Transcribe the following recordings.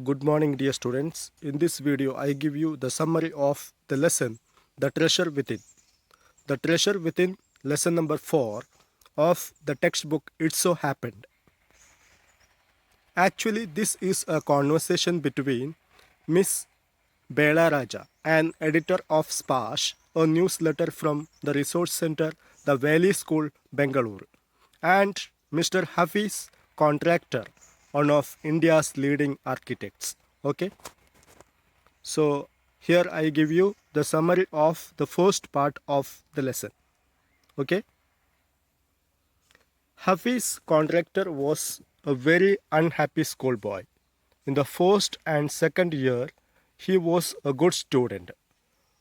Good morning, dear students. In this video, I give you the summary of the lesson, The Treasure Within. The Treasure Within, lesson number 4 of the textbook It So Happened. Actually, this is a conversation between Miss Bela Raja, an editor of Splash, a newsletter from the resource center, the Valley School, Bengaluru, and Mr. Hafiz, contractor, one of India's leading architects. Okay, so here I give you the summary of the first part of the lesson. Okay, Hafiz, contractor, was a very unhappy schoolboy. In the first and second year, he was a good student.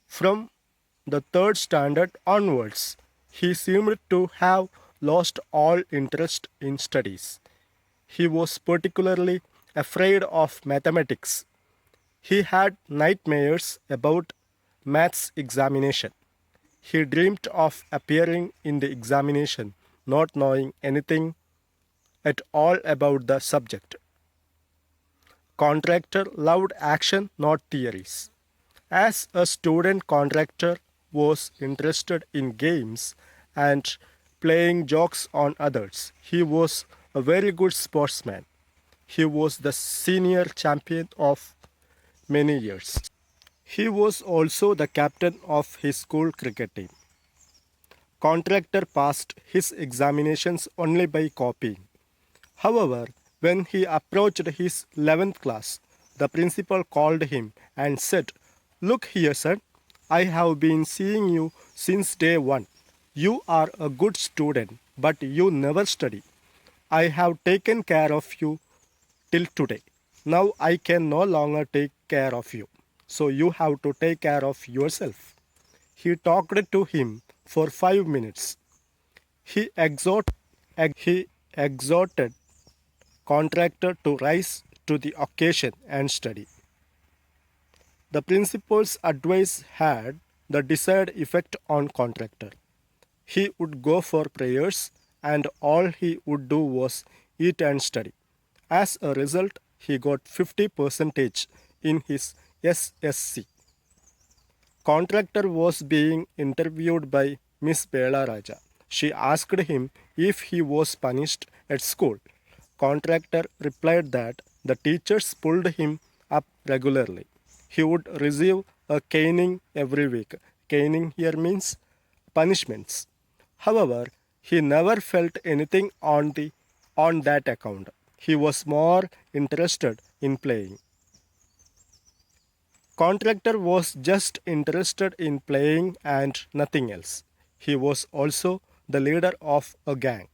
From the third standard onwards, he seemed to have lost all interest in studies. He was particularly afraid of mathematics. He had nightmares about maths examination. He dreamed of appearing in the examination not knowing anything at all about the subject. Contractor loved action, not theories. As a student, contractor was interested in games and playing jokes on others. He was a very good sportsman. He was the senior champion of many years. He was also the captain of his school cricket team. Contractor passed his examinations only by copying. However, when he approached his 11th class, the principal called him and said, "Look here, son, I have been seeing you since day one. You are a good student, but you never study. I have taken care of you till today. Now I can no longer take care of you. So you have to take care of yourself." He talked to him for 5 minutes. He exhorted contractor to rise to the occasion and study. The principal's advice had the desired effect on contractor. He would go for prayers and all he would do was eat and study. As a result, he got 50% in his SSC. Contractor was being interviewed by Miss Bela Raja. She asked him if he was punished at school. Contractor replied that the teachers pulled him up regularly. He would receive a caning every week. Caning here means punishments. However, he never felt anything on that account. He was more interested in playing. Contractor was just interested in playing and nothing else. He was also the leader of a gang.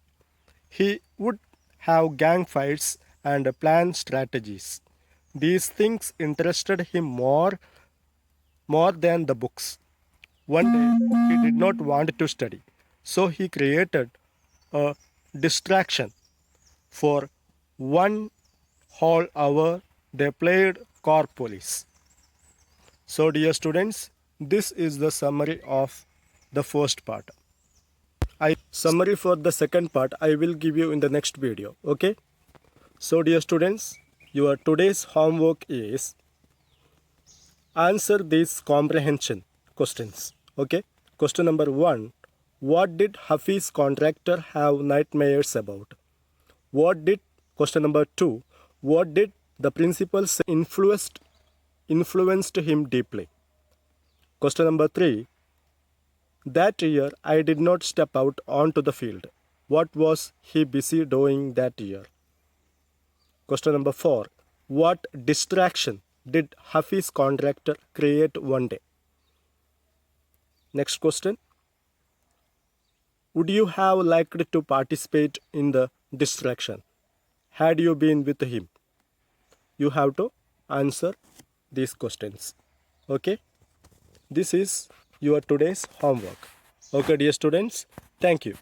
He would have gang fights and plan strategies. These things interested him more than the books. One day he did not want to study, so he created a distraction. For 1 whole hour they played car police. So dear students, this is the summary of the first part. Summary for the second part I will give you in the next video. Okay. So dear students, your today's homework is answer these comprehension questions. Okay. Question number 1. What did Hafiz contractor have nightmares about? Question number 2. What did the principal say influenced him deeply? Question number 3. That year I did not step out onto the field. What was he busy doing that year? Question number 4. What distraction did Hafiz contractor create one day? Next question. Would you have liked to participate in the distraction had you been with him? You have to answer these questions. Okay. This is your today's homework. Okay, dear students. Thank you.